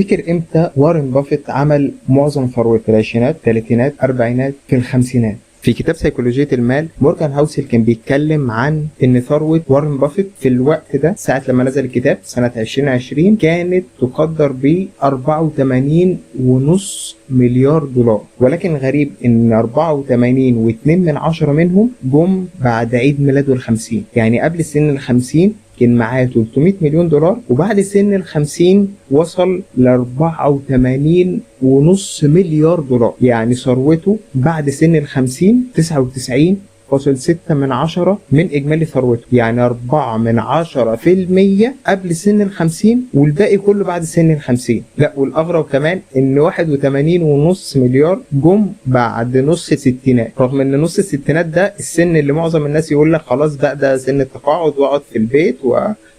تفتكر امتى وارن بافيت عمل معظم ثروته؟ في العشرينات، الثلاثينات، الاربعينات، في الخمسينات؟ في كتاب سيكولوجية المال مورجان هاوسل كان بيتكلم عن ان ثروة وارن بافيت في الوقت ده ساعة لما نزل الكتاب سنة 2020 كانت تقدر ب 84.5 مليار دولار، ولكن غريب ان 84.2 منهم جم بعد عيد ميلاده ال50، يعني قبل سن ال50 كان معاه 300 مليون دولار، وبعد سن ال50 وصل ل 84.5 مليار دولار، يعني ثروته بعد سن ال50 99.6 من إجمالي ثروته، يعني 4% قبل سن ال50 والباقي كله بعد سن ال50. لا، والأغرب كمان إن 81.5 مليار جم بعد نص الستينات، رغم إن نص الستينات ده السن اللي معظم الناس يقول لك خلاص بقى ده سن التقاعد واقعد في البيت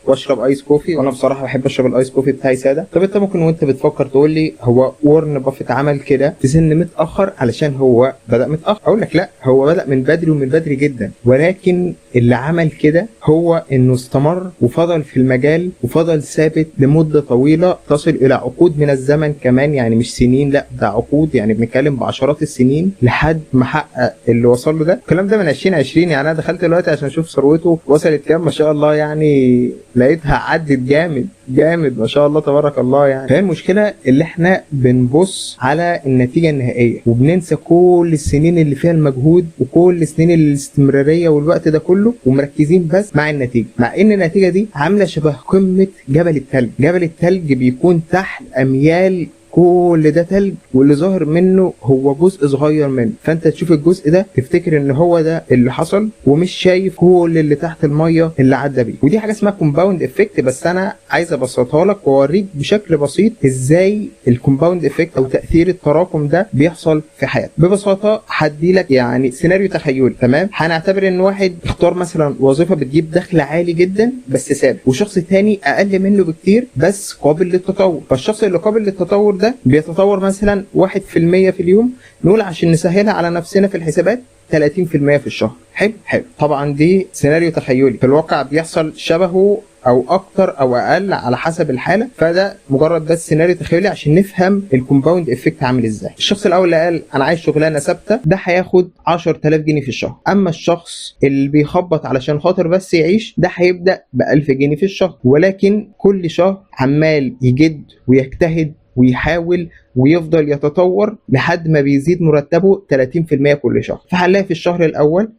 واشرب ايس كوفي، وانا بصراحه بحب اشرب الايس كوفي بتاعي ساده. طب انت ممكن وانت بتفكر تقول لي هو وارن بافيت عمل كده في سن متاخر علشان هو بدا متاخر؟ اقول لك لا، هو بدا من بدري ومن بدري جدا، ولكن اللي عمل كده هو انه استمر وفضل في المجال وفضل ثابت لمده طويله تصل الى عقود من الزمن كمان، يعني مش سنين، لا ده عقود، يعني بنتكلم بعشرات السنين لحد ما حقق اللي وصل له ده. الكلام ده من 2020، يعني انا دخلت دلوقتي عشان اشوف ثروته وصلت كام، ما شاء الله يعني لقيتها عدت جامد جامد ما شاء الله تبارك الله. يعني فهي المشكله اللي احنا بنبص على النتيجه النهائيه وبننسى كل السنين اللي فيها المجهود وكل السنين الاستمراريه والوقت ده كله، ومركزين بس مع النتيجه، مع ان النتيجه دي عامله شبه قمه جبل التلج. جبل التلج بيكون تحت اميال كل ده تلج، واللي ظاهر منه هو جزء صغير منه، فانت تشوف الجزء ده تفتكر ان هو ده اللي حصل ومش شايف كل اللي تحت الميه اللي عدى بيه. ودي حاجه اسمها كومباوند افكت، بس انا عايز ابسطها لك واوريك بشكل بسيط ازاي الكومباوند افكت او تاثير التراكم ده بيحصل في حياتك. ببساطه هدي لك يعني سيناريو تخيلي، تمام؟ هنعتبر ان واحد اختار مثلا وظيفه بتجيب دخل عالي جدا بس ثابت، وشخص تاني اقل منه بكتير بس قابل للتطور. فالشخص اللي قابل للتطور ده بيتطور مثلا 1% في اليوم، نقول عشان نسهلها على نفسنا في الحسابات 30% في الشهر. حلو حلو، طبعا دي سيناريو تخيلي، في الواقع بيحصل شبهه او اكتر او اقل على حسب الحاله، فده مجرد بس سيناريو تخيلي عشان نفهم الكومباوند افكت عامل ازاي. الشخص الاول اللي قال انا عايز شغلانه ثابته ده هياخد 10000 جنيه في الشهر، اما الشخص اللي بيخبط علشان خاطر بس يعيش ده هيبدا ب 1000 جنيه في الشهر، ولكن كل شهر عمال يجد ويجتهد ويحاول ويفضل يتطور لحد ما بيزيد مرتبه 30% كل شهر. فهنلاقي في الشهر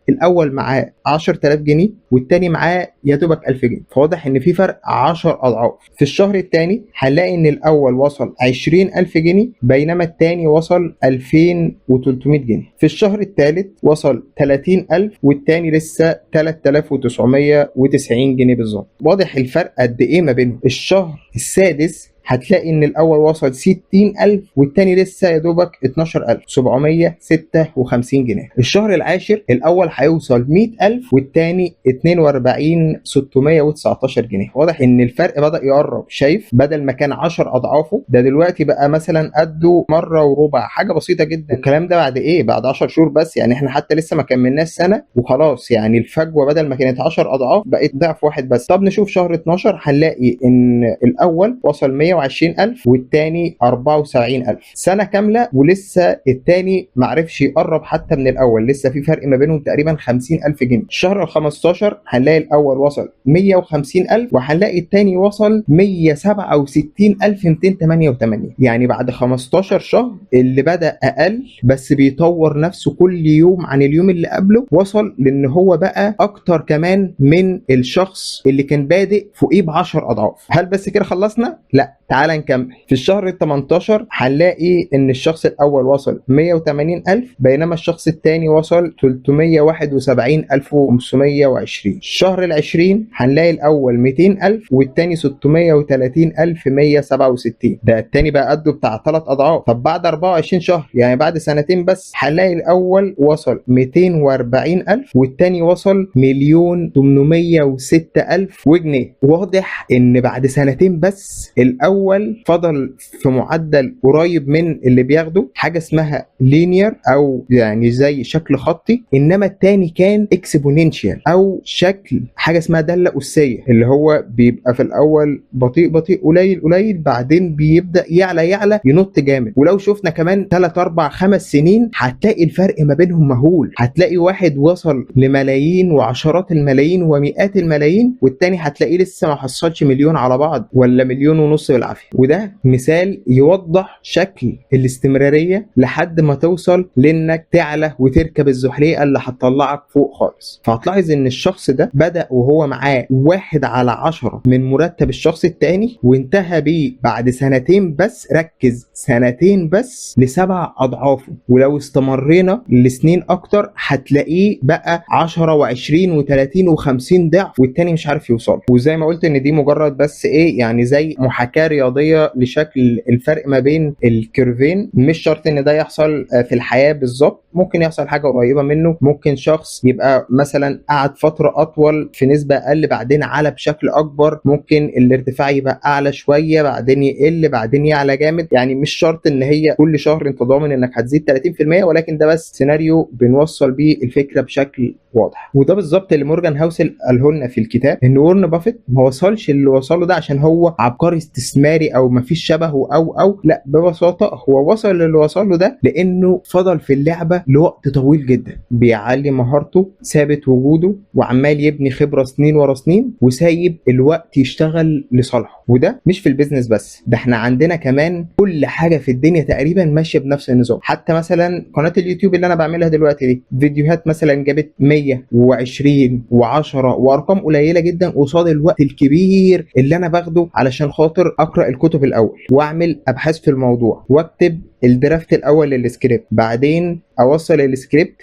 الاول معاه 10000 جنيه والتاني معاه يا دوبك 1000 جنيه، فواضح ان في فرق 10 اضعاف. في الشهر الثاني هنلاقي ان الاول وصل 20000 جنيه بينما الثاني وصل 2300 جنيه. في الشهر الثالث وصل 30000 والثاني لسه 3990 جنيه بالظبط. واضح الفرق قد ايه ما بينهم. الشهر السادس هتلاقي ان الاول وصل 60000 والتاني لسه يا دوبك 12756 جنيه. الشهر العاشر الاول هيوصل 100000 والتاني 42619 جنيه. واضح ان الفرق بدأ يقرب، شايف؟ بدل ما كان 10 اضعافه ده دلوقتي بقى مثلا قده مره وربع، حاجه بسيطه جدا. الكلام ده بعد ايه؟ بعد 10 شهور بس، يعني احنا حتى لسه ما كملناش سنه وخلاص، يعني الفجوه بدل ما كانت 10 اضعاف بقت ضعف واحد بس. طب نشوف شهر 12 هنلاقي ان الاول وصل 120000 والتاني 74000. سنه كامله ولسه التاني معرفش يقرب حتى من الاول، لسه في فرق ما بينهم تقريبا 50000 جنيه. الشهر ال 15 هنلاقي الاول وصل 150000 وهنلاقي التاني وصل 167288. يعني بعد 15 شهر اللي بدأ اقل بس بيطور نفسه كل يوم عن اليوم اللي قبله وصل لان هو بقى اكتر كمان من الشخص اللي كان بادئ فوقيه ب10 اضعاف. هل بس كده خلصنا؟ لا، تعال نكمل. في الشهر ال 18 هنلاقي ان الشخص الاول وصل 180000 بينما الشخص الثاني وصل 371520. الشهر ال 20 هنلاقي الاول 200000 والثاني 630167. ده الثاني بقى قده بتاع 3 اضعاف. طب بعد 24 شهر يعني بعد سنتين بس هنلاقي الاول وصل 240000 والثاني وصل 1,806,000 جنيه. واضح ان بعد سنتين بس الاول الاول فضل في معدل قريب من اللي بياخده، حاجه اسمها لينير او يعني زي شكل خطي، انما التاني كان اكسبوننشال او شكل حاجه اسمها داله اسيه، اللي هو بيبقى في الاول بطيء بطيء قليل قليل، بعدين بيبدا يعلى يعلى ينط جامد. ولو شفنا كمان 3 4 5 سنين هتلاقي الفرق ما بينهم مهول، هتلاقي واحد وصل لملايين وعشرات الملايين ومئات الملايين، والتاني هتلاقيه لسه ما حصلش مليون على بعض ولا مليون ونص بالعافيه. وده مثال يوضح شكل الاستمراريه لحد ما توصل لانك تعلى وتركب الزحليقه اللي هتطلعك فوق خالص. فهتلاحظ ان الشخص ده بدأ وهو معاه 1/10 من مرتب الشخص التاني، وانتهى بيه بعد سنتين بس، ركز سنتين بس، ل7 اضعافه. ولو استمرينا لسنين اكتر هتلاقيه بقى 10 و20 و30 و50 ضعف، والتاني مش عارف يوصل. وزي ما قلت ان دي مجرد بس ايه يعني زي محاكاة رياضية لشكل الفرق ما بين الكيرفين. مش شرط ان ده يحصل في الحياة بالظبط، ممكن يحصل حاجة قريبة منه. ممكن شخص يبقى مثلا قعد فترة اطول في نسبة اقل بعدين على بشكل اكبر، ممكن الارتفاع يبقى اعلى شوية بعدين يقل بعدين يعلى جامد. يعني مش شرط ان هي كل شهر انت ضامن انك هتزيد 30%، ولكن ده بس سيناريو بنوصل بيه الفكرة بشكل واضح. وده بالظبط اللي مورجان هاوسل قاله لنا في الكتاب، ان وارن بافيت ما وصلش اللي وصله ده عشان هو عبقري استثماري او ما فيش شبهه او لا، ببساطه هو وصل للي وصله ده لانه فضل في اللعبه لوقت طويل جدا، بيعلي مهارته، ثابت وجوده، وعمال يبني خبره سنين ورا سنين، وسايب الوقت يشتغل لصالحه. وده مش في البيزنس بس، ده احنا عندنا كمان كل حاجه في الدنيا تقريبا ماشيه بنفس النظام. حتى مثلا قناه اليوتيوب اللي انا بعملها دلوقتي دي، فيديوهات مثلا جابت 120 و10 وارقام قليله جدا قصاد الوقت الكبير اللي انا باخده علشان خاطر اقرا الكتب الاول واعمل ابحاث في الموضوع واكتب الدرافت الاول للسكريبت، بعدين اوصل السكريبت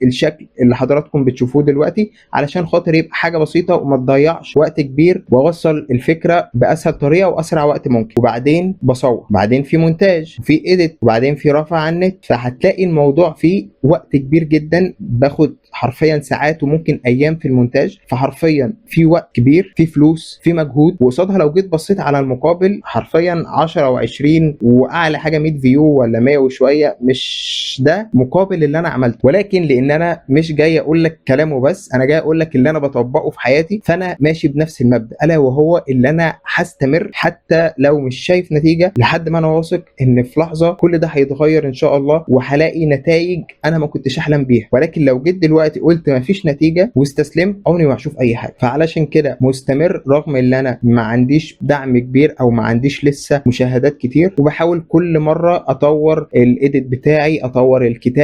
للشكل اللي حضراتكم بتشوفوه دلوقتي علشان خاطر يبقى حاجه بسيطه وما تضيعش وقت كبير، واوصل الفكره باسهل طريقه واسرع وقت ممكن. وبعدين بصور، بعدين في مونتاج، في ايديت، وبعدين في رفع على النت. فهتلاقي الموضوع فيه وقت كبير جدا، باخد حرفيا ساعات وممكن ايام في المونتاج. فحرفيا في وقت كبير، في فلوس، في مجهود، وقصادها لو جيت بصيت على المقابل حرفيا 10 و20 واعلى حاجه 100 فيو ولا 100 وشويه، مش ده مقابل اللي انا عملته. ولكن لان انا مش جاي اقول لك كلامه بس، انا جاي اقول لك اللي انا بطبقه في حياتي، فانا ماشي بنفس المبدا، الا وهو اللي انا هستمر حتى لو مش شايف نتيجه، لحد ما انا واثق ان في لحظه كل ده هيتغير ان شاء الله، وهلاقي نتائج انا ما كنتش احلم بيها. ولكن لو جيت دلوقتي قلت ما فيش نتيجه واستسلمت، عمري ما هشوف اي حاجه. فعلشان كده مستمر رغم ان انا ما عنديش دعم كبير او ما عنديش لسه مشاهدات كتير، وبحاول كل مره اطور الايديت بتاعي، اطور الكتابه،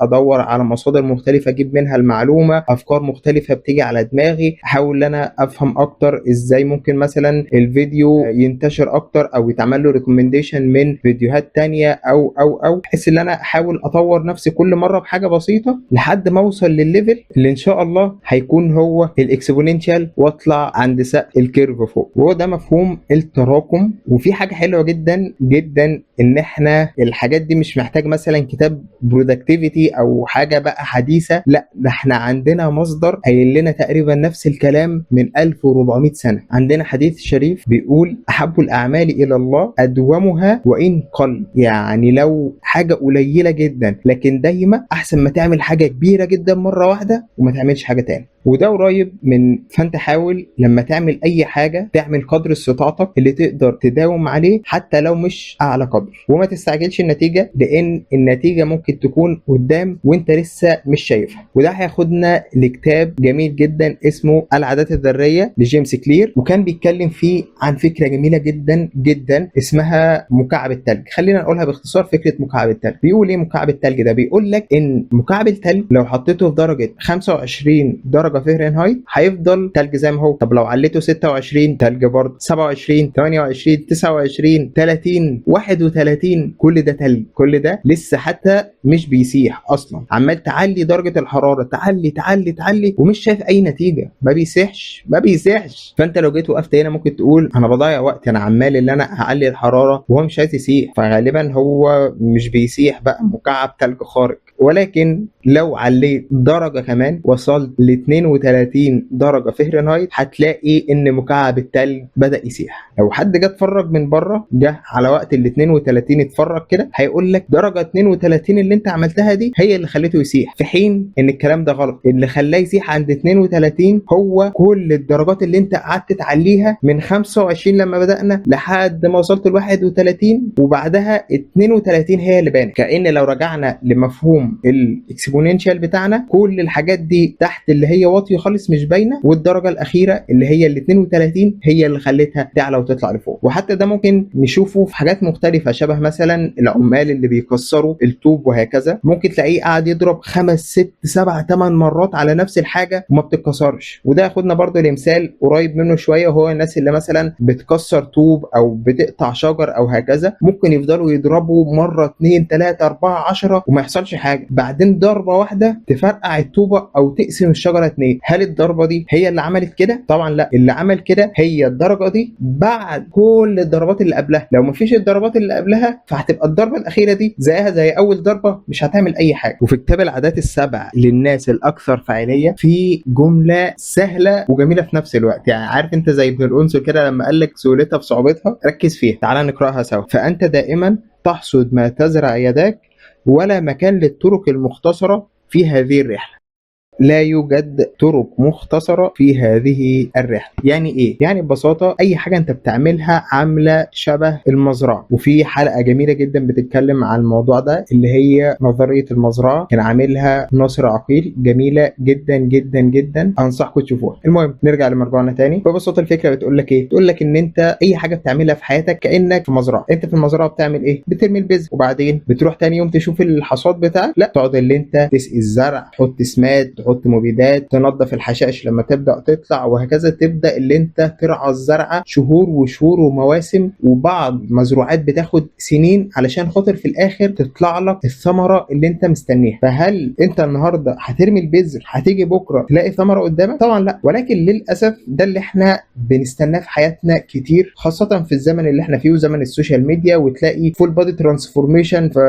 ادور على مصادر مختلفه اجيب منها المعلومه، افكار مختلفه بتيجي على دماغي، احاول ان انا افهم اكتر ازاي ممكن مثلا الفيديو ينتشر اكتر او يتعمل له ريكومنديشن من فيديوهات تانية او بحيث ان انا احاول اطور نفسي كل مره بحاجه بسيطه لحد ما اوصل للليفل اللي ان شاء الله هيكون هو الاكسبوننشال، واطلع عند سقف الكيرف فوق. وهو ده مفهوم التراكم. وفي حاجه حلوه جدا جدا، ان احنا الحاجات دي مش محتاج مثلا كتاب برودكتيفيتي او حاجه بقى حديثه، لا، ده احنا عندنا مصدر قايل لنا تقريبا نفس الكلام من 1400 سنه. عندنا حديث شريف بيقول: احب الاعمال الى الله ادومها وان قل. يعني لو حاجه قليله جدا لكن دايما، احسن ما تعمل حاجه كبيره جدا مره واحده وما تعملش حاجه تاني. وده قريب من، فانت حاول لما تعمل اي حاجه تعمل قدر استطاعتك اللي تقدر تداوم عليه حتى لو مش اعلى قدر، وما تستعجلش النتيجه، لان النتيجه ممكن تكون قدام وانت لسه مش شايفها. وده هياخدنا لكتاب جميل جدا اسمه العادات الذريه لجيمس كلير، وكان بيتكلم فيه عن فكره جميله جدا جدا اسمها مكعب التلج. خلينا نقولها باختصار، فكره مكعب التلج. بيقول ايه مكعب التلج ده؟ بيقول لك ان مكعب التلج لو حطيته في درجه 25 درجه فahrenheit هيفضل تلج زي ما هو. طب لو عليته 26 تلج برضه، 27 28 29 30 31، كل ده تلج، كل ده لسه حتى مش بيسيح اصلا. عمال تعلي درجه الحراره، تعلي تعلي تعلي، ومش شايف اي نتيجه، ما بيسيحش ما بيسيحش. فانت لو جيت وقفت هنا ممكن تقول انا بضيع وقت، انا عمال اللي انا اعلي الحراره وهو مش عايز يسيح. فغالبا هو مش بيسيح بقى، مكعب تلج خارق. ولكن لو عليت درجة كمان وصلت ل 32 درجة فهرنهايت هتلاقي ان مكعب التلج بدأ يسيح. لو حد جه اتفرج من بره، جه على وقت ال 32 اتفرج كده، هيقول لك درجة 32 اللي انت عملتها دي هي اللي خليته يسيح، في حين ان الكلام ده غلط. اللي خلاه يسيح عند 32 هو كل الدرجات اللي انت قعدت تعليها من 25 لما بدأنا لحد ما وصلت ل 31، وبعدها 32 هي اللي بانت. كأن لو رجعنا لمفهوم الاكسبوننشال بتاعنا، كل الحاجات دي تحت اللي هي واطيه خالص مش باينه، والدرجه الاخيره اللي هي ال 32 هي اللي خلتها تعلى وتطلع لفوق. وحتى ده ممكن نشوفه في حاجات مختلفه، شبه مثلا العمال اللي بيكسروا الطوب وهكذا، ممكن تلاقيه قاعد يضرب 5 6 7 8 مرات على نفس الحاجه وما بتتكسرش. وده ياخدنا برضو لمثال قريب منه شويه، وهو الناس اللي مثلا بتكسر طوب او بتقطع شجر او هكذا، ممكن يفضلوا يضربوا مره 2 3 4 10 وما يحصلش حاجه، بعدين ضربه واحده تفرقع الطوبه او تقسم الشجره 2. هل الضربه دي هي اللي عملت كده؟ طبعا لا، اللي عمل كده هي الدرجه دي بعد كل الضربات اللي قبلها. لو مفيش الضربات اللي قبلها فهتبقى الضربه الاخيره دي زيها زي اول ضربه، مش هتعمل اي حاجه. وفي كتاب العادات السبع للناس الاكثر فاعليه في جمله سهله وجميله في نفس الوقت، يعني عارف انت زي ابن الانثى كده لما قال لك سهولتها في صعوبتها، ركز فيها. تعال نقراها سوا. فانت دائما تحصد ما تزرع يداك، ولا مكان للطرق المختصره في هذه الرحله. لا يوجد طرق مختصرة في هذه الرحلة. يعني ايه؟ يعني ببساطة اي حاجة انت بتعملها عاملة شبه المزرعة. وفي حلقة جميلة جدا بتتكلم عن الموضوع ده اللي هي نظرية المزرعة، كان عاملها ناصر عقيل، جميلة جدا جدا جدا، انصحكم تشوفوها. المهم نرجع لمرجوعنا تاني. ببساطة الفكرة بتقول لك ايه؟ بتقول لك ان انت اي حاجة بتعملها في حياتك كأنك في مزرعة. انت في المزرعة بتعمل ايه؟ بترمي البذر، وبعدين بتروح تاني يوم تشوف الحصاد بتاعك؟ لا، تقعد اللي انت تسقي الزرع، تحط سماد، تحط مبيدات، تنظف الحشائش لما تبدا تطلع، وهكذا. تبدا اللي انت ترعى الزرعه شهور وشهور ومواسم، وبعض مزروعات بتاخد سنين علشان خاطر في الاخر تطلع لك الثمره اللي انت مستنيها. فهل انت النهارده هترمي البذر هتيجي بكره تلاقي ثمره قدامك؟ طبعا لا. ولكن للاسف ده اللي احنا بنستناه في حياتنا كتير، خاصه في الزمن اللي احنا فيه وزمن السوشيال ميديا، وتلاقي فول بادي ترانسفورميشن في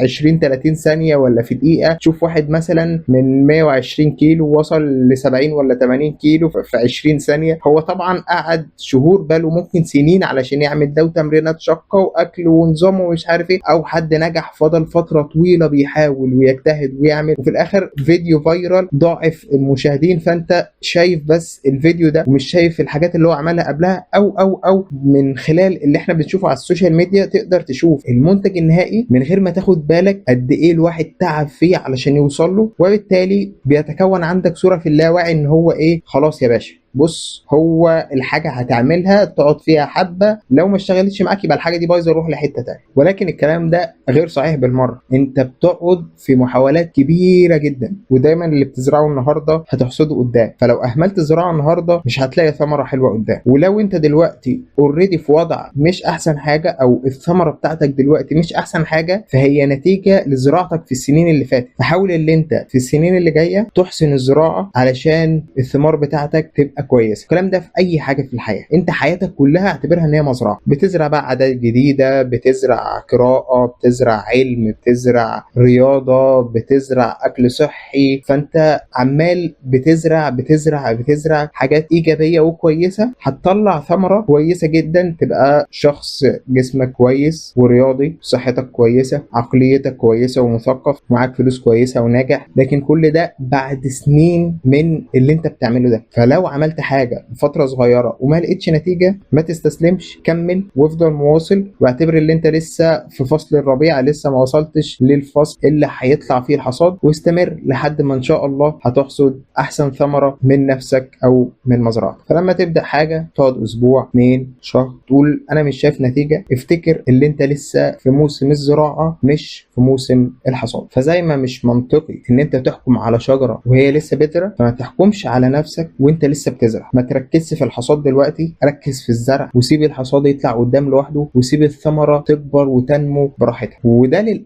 20 30 ثانيه ولا في دقيقه. تشوف واحد مثلا من 120 كيلو وصل ل 70 ولا 80 كيلو في 20 ثانيه. هو طبعا قعد شهور، بل وممكن سنين علشان يعمل ده، وتمرينات شاقه واكل ونظام ومش عارف ايه. او حد نجح فضل فتره طويله بيحاول ويجتهد ويعمل، وفي الاخر فيديو فايرال ضاعف المشاهدين. فانت شايف بس الفيديو ده ومش شايف الحاجات اللي هو عملها قبلها. او من خلال اللي احنا بنشوفه على السوشيال ميديا تقدر تشوف المنتج النهائي من غير ما تاخد بالك قد ايه الواحد تعب فيه علشان يوصل له. وبالتالي بيتكون عندك صورة في اللاواعي ان هو ايه، خلاص يا باشا بص، هو الحاجه هتعملها تقعد فيها حبه، لو ما اشتغلتش معاك يبقى الحاجه دي بايظه، روح لحته تانيه. ولكن الكلام ده غير صحيح بالمره. انت بتقعد في محاولات كبيره جدا، ودايما اللي بتزرعه النهارده هتحصده قدام. فلو اهملت الزراعه النهارده مش هتلاقي ثمره حلوه قدام. ولو انت دلوقتي اوريدي في وضع مش احسن حاجه، او الثمره بتاعتك دلوقتي مش احسن حاجه، فهي نتيجه لزراعتك في السنين اللي فاتت. فحاول اللي انت في السنين اللي جايه تحسن الزراعه علشان الثمار بتاعتك تبقى كويسه. الكلام ده في اي حاجه في الحياه. انت حياتك كلها اعتبرها ان هي مزرعه، بتزرع بقى عادات جديده، بتزرع قراءه، بتزرع علم، بتزرع رياضه، بتزرع اكل صحي. فانت عمال بتزرع حاجات ايجابيه وكويسه، هتطلع ثمره كويسه جدا، تبقى شخص جسمك كويس ورياضي، صحتك كويسه، عقليتك كويسه ومثقف، معاك فلوس كويسه وناجح. لكن كل ده بعد سنين من اللي انت بتعمله ده. فلو عملت حاجه فتره صغيره وما لقيتش نتيجه، ما تستسلمش، كمل وافضل مواصل، واعتبر اللي انت لسه في فصل الربيع، لسه ما وصلتش للفصل اللي هيطلع فيه الحصاد. واستمر لحد ما ان شاء الله هتحصد احسن ثمره من نفسك او من مزرعتك. فلما تبدا حاجه تقعد اسبوع 2 شهر تقول انا مش شايف نتيجه، افتكر اللي انت لسه في موسم الزراعه مش في موسم الحصاد. فزي ما مش منطقي ان انت تحكم على شجره وهي لسه بذره، فما تحكمش على نفسك وانت لسه بتزرع. تزرع. ما تركزش في الحصاد دلوقتي، ركز في الزرع وسيب الحصاد يطلع قدام لوحده، وسيب الثمره تكبر وتنمو براحتها. وده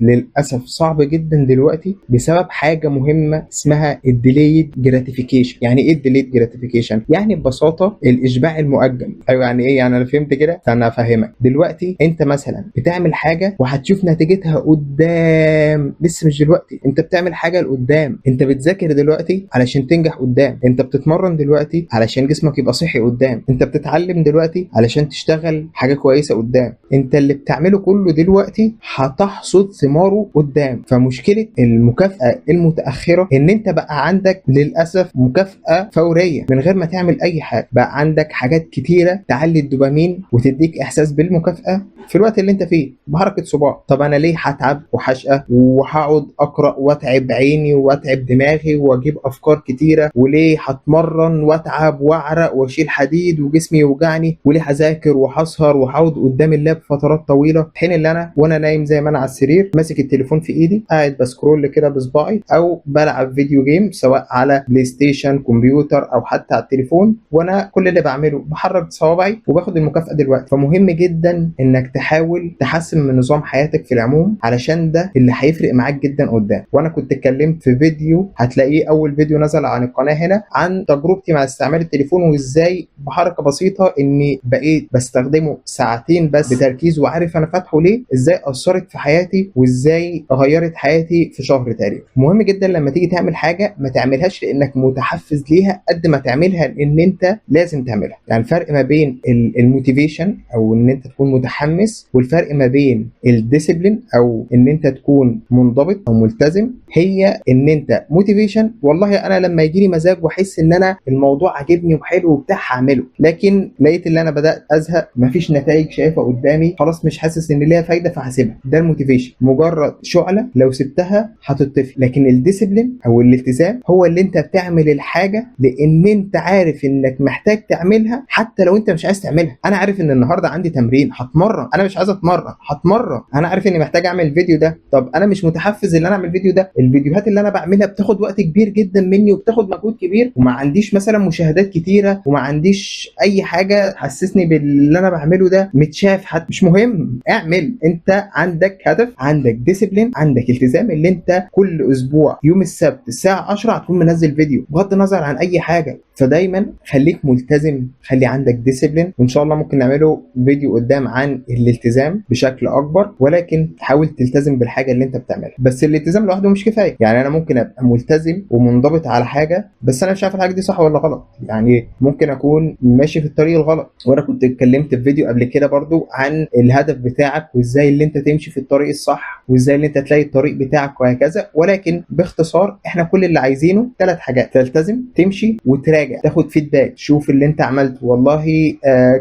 للاسف صعب جدا دلوقتي بسبب حاجه مهمه اسمها الديليد جراتيفيكيشن. يعني ايه الديليد جراتيفيكيشن؟ يعني ببساطه الاشباع المؤجل. ايوه يعني ايه؟ يعني انا فهمت كده، فانا افهمك. دلوقتي انت مثلا بتعمل حاجه وهتشوف نتيجتها قدام، لسه مش دلوقتي. انت بتعمل حاجه لقدام، انت بتذاكر دلوقتي علشان تنجح قدام، انت بتتمرن دلوقتي علشان جسمك يبقى صحي قدام، انت بتتعلم دلوقتي علشان تشتغل حاجه كويسه قدام. انت اللي بتعمله كله دلوقتي هتحصد ثماره قدام. فمشكله المكافاه المتاخره ان انت بقى عندك للاسف مكافاه فوريه من غير ما تعمل اي حاجه. بقى عندك حاجات كتيره تعلي الدوبامين وتديك احساس بالمكافاه في الوقت اللي انت فيه بحركه صباع. طب انا ليه هتعب وهشقى وهقعد اقرا واتعب عيني واتعب دماغي واجيب افكار كتيره؟ وليه هتمرن واتعب واعرق واشيل حديد وجسمي يوجعني؟ وليه هذاكر وهسهر وهقعد قدام اللاب فترات طويله، في حين اللي انا وانا نايم زي ما انا على السرير ماسك التليفون في ايدي قاعد بسكرول كده بصباعي، او بلعب فيديو جيم سواء على بلاي ستيشن كمبيوتر او حتى على التليفون، وانا كل اللي بعمله بحرك صوابعي وباخد المكافاه دلوقتي. فمهم جدا انك تحاول تحسن من نظام حياتك في العموم، علشان ده اللي هيفرق معاك جدا قدام. وانا كنت اتكلمت في فيديو هتلاقيه اول فيديو نزل عن القناه هنا عن تجربتي مع استعمال التليفون، وازاي بحركه بسيطه اني بقيت بستخدمه ساعتين بس بتركيز وعارف انا فاتحه ليه، ازاي اثرت في حياتي وازاي غيرت حياتي في شهر تقريبا. مهم جدا لما تيجي تعمل حاجه ما تعملهاش لانك متحفز ليها قد ما تعملها لان انت لازم تعملها. يعني الفرق ما بين الموتيفيشن او ان انت تكون متحمس، والفرق ما بين الديسيبلين او ان انت تكون منضبط او ملتزم، هي ان انت موتيفيشن والله انا لما يجي لي مزاج واحس ان انا الموضوع عاجبني وحلو وبتاع هعمله، لكن لقيت ان انا بدات ازهق مفيش نتائج شايفها قدامي خلاص مش حاسس ان ليها فايده فهسيبها. ده الموتيفيشن، مجرد شعله لو سبتها هتطفي. لكن الديسيبلين او الالتزام هو اللي انت بتعمل الحاجه لان انت عارف انك محتاج تعملها حتى لو انت مش عايز تعملها. انا عارف ان النهارده عندي تمرين هتمرن، انا مش عايز اتمرن هتمرن. انا عارف اني محتاج اعمل الفيديو ده، طب انا مش متحفز ان انا اعمل الفيديو ده. الفيديوهات اللي انا بعملها بتاخد وقت كبير جدا مني وبتاخد مجهود كبير، وما عنديش مثلا مشاهدات كتيره وما عنديش اي حاجه تحسسني باللي انا بعمله ده متشاف حتى. مش مهم، اعمل. انت عندك هدف، عندك ديسيبلين، عندك التزام، اللي انت كل اسبوع يوم السبت الساعه 10 هتكون منزل فيديو بغض النظر عن اي حاجه. فدايما خليك ملتزم، خلي عندك ديسيبلين، وان شاء الله ممكن نعمله فيديو قدام عن الالتزام بشكل اكبر، ولكن حاول تلتزم بالحاجه اللي انت بتعملها. بس الالتزام لوحده مش كفايه. يعني انا ممكن ابقى ملتزم ومنضبط على حاجه بس انا مش عارف الحاجه دي صح ولا غلط. يعني ممكن اكون ماشي في الطريق الغلط. وانا كنت اتكلمت في فيديو قبل كده برضو عن الهدف بتاعك وازاي اللي انت تمشي في الطريق الصح وازاي اللي انت تلاقي الطريق بتاعك وهكذا. ولكن باختصار احنا كل اللي عايزينه 3 حاجات: تلتزم، تمشي، وتراجع، تاخد فيدباك، شوف اللي انت عملته والله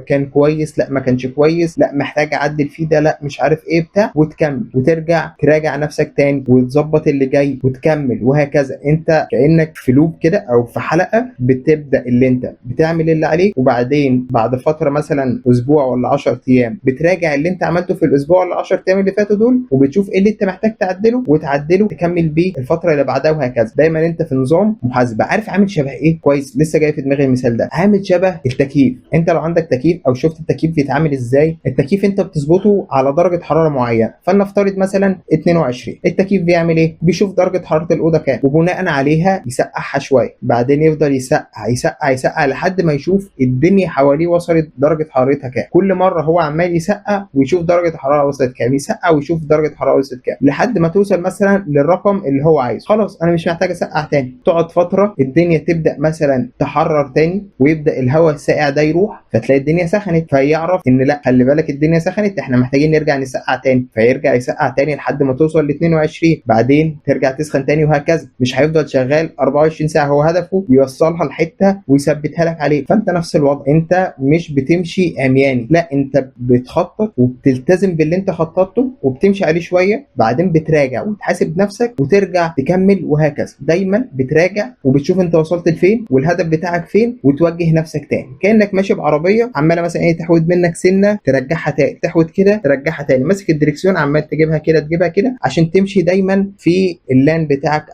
كان كويس، لا ما كانش كويس، لا محتاج اعدل فيه ده، لا مش عارف ايه بتاع، وتكمل وترجع تراجع نفسك تاني وتظبط اللي جاي وتكمل وهكذا. انت كانك في لوب كده او في حلقه، بتبدا اللي انت بتعمل اللي عليك، وبعدين بعد فتره مثلا اسبوع ولا 10 ايام بتراجع اللي انت عملته في الاسبوع ولا 10 ايام اللي فاتوا دول، وبتشوف ايه اللي انت محتاج تعدله وتعدله تكمل بيه الفتره اللي بعدها وهكذا. دايما انت في نظام محاسبه. عارف عامل شبه ايه؟ كويس، لسه جاي في دماغي المثال ده. عامل شبه التكييف. انت لو عندك تكييف او شفت التكييف بيتعامل ازاي، التكييف انت بتظبطه على درجه حراره معينه، فلنفترض مثلا 22. التكييف بيعمل ايه؟ بيشوف درجه حراره الاوضه كام وبناء عليها يسقعها شويه، بعدين يفضل يسقع يسقع يسقع لحد ما يشوف الدنيا حواليه وصلت درجه حرارتها كام. كل مره هو عمال يسقع ويشوف درجه الحراره وصلت كام، يسقع ويشوف درجه الحراره وصلت كام، لحد ما توصل مثلا للرقم اللي هو عايزه. خلاص انا مش محتاج اسقع تاني. تقعد فتره الدنيا تبدا مثلا تحرر تاني ويبدا الهواء الساقع ده يروح، فتلاقي الدنيا سخنت، فيعرف ان لا خلي بالك الدنيا سخنت احنا محتاجين نرجع نسقع تاني، فيرجع يسقع تاني لحد ما توصل ل 22، بعدين ترجع تسخن تاني وهكذا. مش هيفضل شغال 24 ساعه، هو هدفه يوصلها لحته ويثبتها لك عليه. فانت نفس الوضع، انت مش بتمشي عمياني، لا انت بتخطط وبتلتزم باللي انت خططته وبتمشي عليه شويه، بعدين بتراجع وتحاسب نفسك وترجع تكمل وهكذا. دايما بتراجع وبتشوف انت وصلت لفين والهدف بتاعك فين وتوجه نفسك تاني، كانك ماشي بعربيه عماله مثلا ايه تحود منك سنه ترجعها تاني، تحود كده ترجعها تاني، ماسك الدركسيون عمال تجيبها كده تجيبها كده عشان تمشي دايما في اللان بتاعك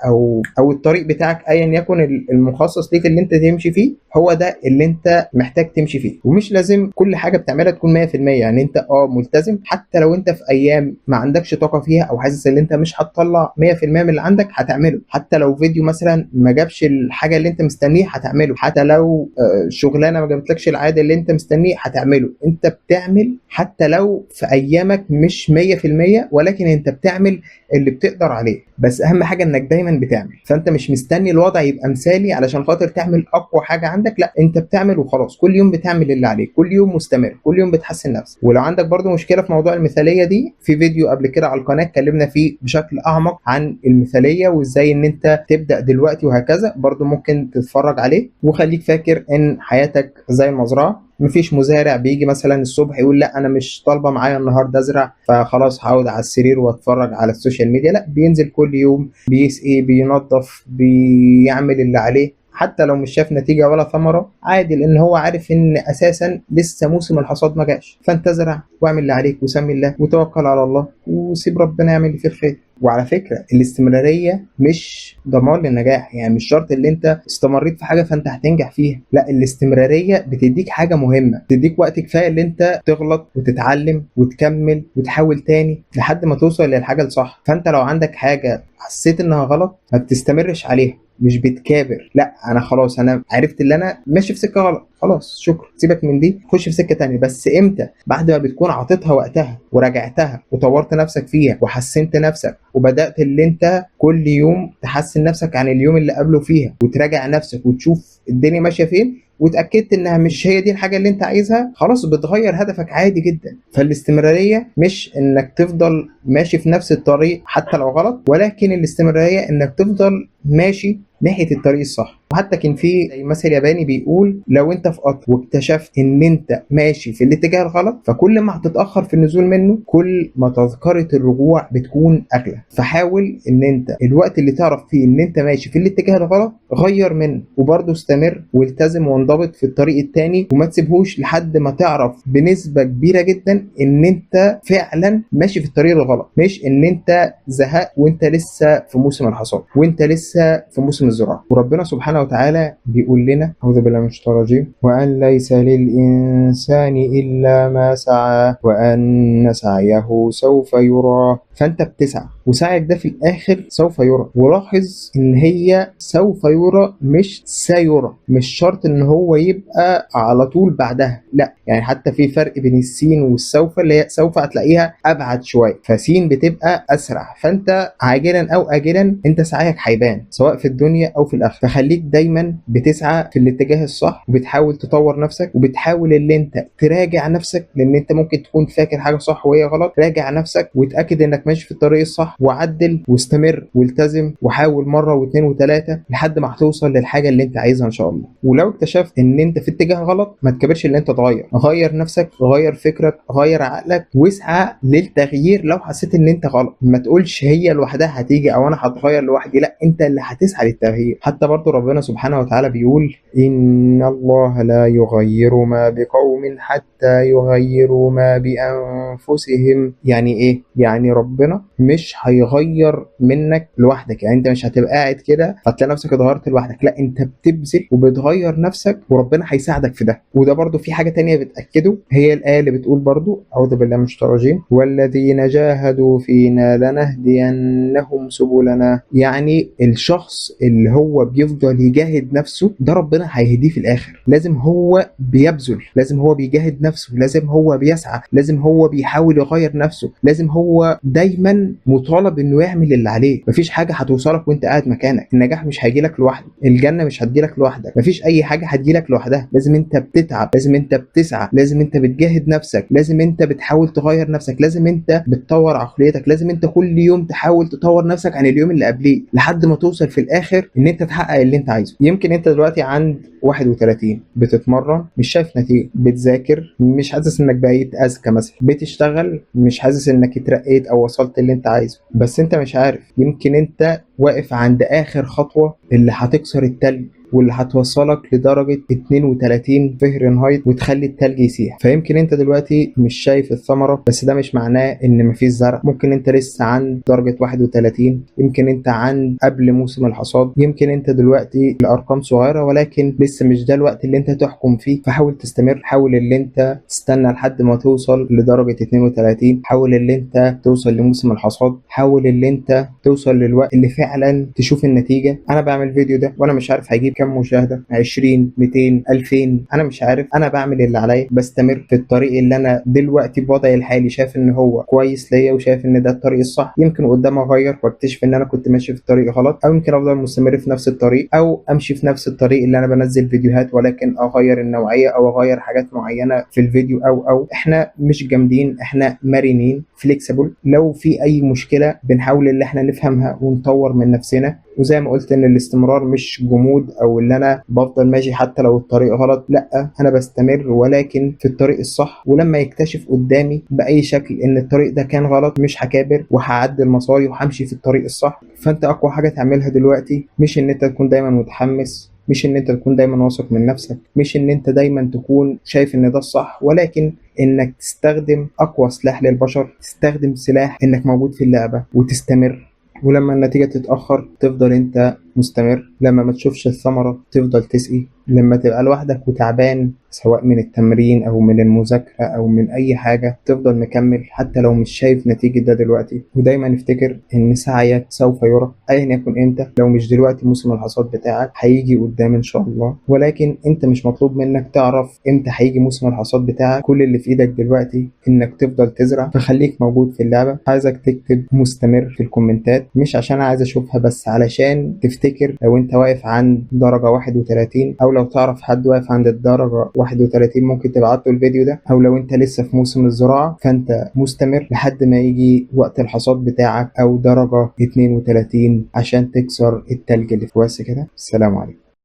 او الطريق بتاعك ايا يكن المخصص ليك اللي انت تمشي فيه هو ده اللي انت محتاج تمشي فيه. ومش لازم كل حاجه بتعملها تكون 100%، يعني انت ملتزم حتى لو انت في ايام ما عندكش طاقه فيها او حاسس ان انت مش هتطلع 100% من اللي عندك هتعمله. حتى لو فيديو مثلا ما جابش الحاجه اللي انت مستنيه هتعمله. حتى لو شغلانه ما جابتلكش العائد اللي انت مستنيه هتعمله. انت بتعمل حتى لو في ايامك مش 100%، ولكن انت بتعمل اللي بتقدر عليه. بس اهم حاجه انك دايما بتعمل، فانت مش مستني الوضع يبقى مثالي علشان خاطر تعمل اقوى حاجه عندك، لا انت بتعمل وخلاص. كل يوم بتعمل اللي عليك، كل يوم مستمر، كل يوم بتحسن نفسك. ولو عندك برضو مشكله في موضوع المثاليه دي، في فيديو قبل كده على القناه اتكلمنا فيه بشكل اعمق عن المثاليه وازاي ان انت تبدا دلوقتي وهكذا، برضو ممكن تتفرج عليه. وخليك فاكر ان حياتك زي المزرعه، مفيش مزارع بيجي مثلا الصبح يقول لا انا مش طالبه معايا النهارده ازرع فخلاص هقعد على السرير واتفرج على السوشيال ميديا. لا، بينزل كل يوم، بيسقي، بينظف، بيعمل اللي عليه، حتى لو مش شاف نتيجه ولا ثمره عادي، لان هو عارف ان اساسا لسه موسم الحصاد ما جاش. فانت ازرع واعمل اللي عليك وسمي الله وتوكل على الله وسيب ربنا يعمل اللي فيه الخير. وعلى فكره الاستمراريه مش ضمان للنجاح، يعني مش شرط ان انت استمريت في حاجه فانت هتنجح فيها، لا الاستمراريه بتديك حاجه مهمه، بتديك وقت كفايه ان انت تغلط وتتعلم وتكمل وتحاول تاني لحد ما توصل للحاجه الصح. فانت لو عندك حاجه حسيت انها غلط ما بتستمرش عليها، مش بتكابر، لا انا خلاص انا عرفت اللي انا ماشي في سكه غلط، خلاص شكرا سيبك من دي، خش في سكه تانية. بس امتى؟ بعد ما بتكون عطيتها وقتها وراجعتها وطورت نفسك فيها وحسنت نفسك وبدات اللي انت كل يوم تحسن نفسك عن اليوم اللي قبله فيها وتراجع نفسك وتشوف الدنيا ماشيه فين، واتاكدت انها مش هي دي الحاجه اللي انت عايزها، خلاص بتغير هدفك عادي جدا. فالاستمراريه مش انك تفضل ماشي في نفس الطريق حتى لو غلط، ولكن الاستمراريه انك تفضل ماشي ناحيه الطريق الصح. وحتى كان في مثل ياباني بيقول لو انت في قطر واكتشفت ان انت ماشي في الاتجاه الغلط، فكل ما هتتاخر في النزول منه كل ما تذكره الرجوع بتكون اغلى. فحاول ان انت الوقت اللي تعرف فيه ان انت ماشي في الاتجاه الغلط غير منه، وبرضه استمر والتزم وانضبط في الطريق التاني، وما تسيبهوش لحد ما تعرف بنسبه كبيره جدا ان انت فعلا ماشي في الطريق الغلط، مش ان انت زهقت وانت لسه في موسم الحصاد وانت لسه في موسم الزراعه. وربنا سبحانه وتعالى بيقول لنا أعوذ بالله من الشيطان الرجيم وأن ليس للإنسان إلا ما سعى وأن سعيه سوف يرى. فأنت بتسعى وسعيك ده في الآخر سوف يرى. ولاحظ إن هي سوف يرى مش سيرى، مش شرط إن هو يبقى على طول بعدها، لا يعني حتى في فرق بين السين والسوف، اللي هي سوف هتلاقيها أبعد شوية، فسين بتبقى أسرع. فأنت عاجلا أو آجلا أنت سعيك هيبان سواء في الدنيا أو في الآخرة. فخليك دايما بتسعى في الاتجاه الصح وبتحاول تطور نفسك وبتحاول اللي انت تراجع نفسك، لان انت ممكن تكون فاكر حاجه صح وهي غلط. راجع نفسك وتاكد انك ماشي في الطريق الصح وعدل واستمر والتزم وحاول مره واثنين وثلاثه لحد ما هتوصل للحاجه اللي انت عايزها ان شاء الله. ولو اكتشفت ان انت في اتجاه غلط ما تكبرش ان انت تغير، غير نفسك، غير فكرك، غير عقلك واسعى للتغيير. لو حسيت ان انت غلط ما تقولش هي لوحدها هتيجي او انا هتغير لوحدي، لا انت اللي هتسعى للتغيير. حتى برضه ربنا سبحانه وتعالى بيقول إن الله لا يغير ما بقوم حتى يغيروا ما بأنفسهم. يعني إيه؟ يعني ربنا مش هيغير منك لوحدك، يعني أنت مش هتبقى قاعد كده فتلاقي نفسك اتغيرت لوحدك، لا أنت بتبذل وبتغير نفسك وربنا هيساعدك في ده. وده برضه في حاجة تانية بتأكده، هي الآية اللي بتقول برضه أعوذ بالله من الشيطان الرجيم والذين جاهدوا فينا لنهدينهم سبلنا. يعني الشخص اللي هو بيفضل يجاهد نفسه ده ربنا هيهديه في الاخر. لازم هو بيبذل، لازم هو بيجاهد نفسه، لازم هو بيسعى، لازم هو بيحاول يغير نفسه، لازم هو دايما مطالب انه يعمل اللي عليه. مفيش حاجه هتوصلك وانت قاعد مكانك، النجاح مش هيجيلك لوحده، الجنه مش هتجيلك لوحدك، مفيش اي حاجه هتجيلك لوحدها. لازم انت بتتعب، لازم انت بتسعى، لازم انت بتجاهد نفسك، لازم انت بتحاول تغير نفسك، لازم انت بتطور عقليتك، لازم انت كل يوم تحاول تطور نفسك عن اليوم اللي قبليه لحد ما توصل في الاخر ان انت تحقق اللي انت عايزه. يمكن انت دلوقتي عند 31 بتتمرن مش شايف نتيجه، بتذاكر مش حاسس انك بقيت اذكى مثلا، بتشتغل مش حاسس انك اترقيت او وصلت اللي انت عايزه، بس انت مش عارف يمكن انت واقف عند اخر خطوه اللي هتكسر التلج واللي هتوصلك لدرجة 32 فهرنهايت وتخلي التلج يسيح. فيمكن انت دلوقتي مش شايف الثمرة، بس ده مش معناه ان مفيش زرع. ممكن انت لسه عند درجة 31، يمكن انت عند قبل موسم الحصاد، يمكن انت دلوقتي الارقام صغيرة، ولكن لسه مش ده الوقت اللي انت تحكم فيه. فحاول تستمر، حاول اللي انت تستنى لحد ما توصل لدرجة 32، حاول اللي انت توصل لموسم الحصاد، حاول اللي انت توصل للوقت اللي فعلا تشوف النتيجة. انا بعمل فيديو ده وانا مش عارف هيجيب كام مشاهدة، 20 200 2000، انا مش عارف. انا بعمل اللي عليا، بستمر في الطريق اللي انا دلوقتي بوضعي الحالي شايف ان هو كويس ليا وشايف ان ده الطريق الصح. يمكن قدام اغير واكتشف ان انا كنت ماشي في الطريق غلط، او يمكن افضل مستمر في نفس الطريق، او امشي في نفس الطريق اللي انا بنزل فيديوهات ولكن اغير النوعية او اغير حاجات معينة في الفيديو. او احنا مش جامدين، احنا مرنين فليكسبل. لو في اي مشكلة بنحاول ان احنا نفهمها ونطور من نفسنا. وزي ما قلت ان الاستمرار مش جمود او اللي انا بفضل ماشي حتى لو الطريق غلط، لا، انا بستمر ولكن في الطريق الصح. ولما يكتشف قدامي باي شكل ان الطريق ده كان غلط، مش هكابر وهعدل مساري وهمشي في الطريق الصح. فانت اقوى حاجة تعملها دلوقتي مش ان انت تكون دايما متحمس، مش ان انت تكون دايما واثق من نفسك، مش ان انت دايما تكون شايف ان ده الصح، ولكن انك تستخدم اقوى سلاح للبشر، تستخدم سلاح انك موجود في اللعبة وتستمر. ولما النتيجة تتأخر تفضل انت مستمر، لما ما تشوفش الثمرة تفضل تسقي، لما تبقى لوحدك وتعبان سواء من التمرين او من المذاكرة او من اي حاجة تفضل مكمل حتى لو مش شايف نتيجة ده دلوقتي. ودايما افتكر ان سعيك سوف يرى ايا يكن امتى. لو مش دلوقتي موسم الحصاد بتاعك هيجي قدام ان شاء الله، ولكن انت مش مطلوب منك تعرف امتى هيجي موسم الحصاد بتاعك. كل اللي في ايدك دلوقتي انك تفضل تزرع. فخليك موجود في اللعبة. عايزك تكتب مستمر في الكومنتات، مش عشان عايز اشوفها بس علشان تفتكر لو انت واقف عند درجة 31، او لو تعرف حد واقف عند الدرجة 31 ممكن تبعت له الفيديو ده. او لو انت لسه في موسم الزراعة فانت مستمر لحد ما يجي وقت الحصاد بتاعك او درجة 32 عشان تكسر التلج اللي في. بس كده، السلام عليكم.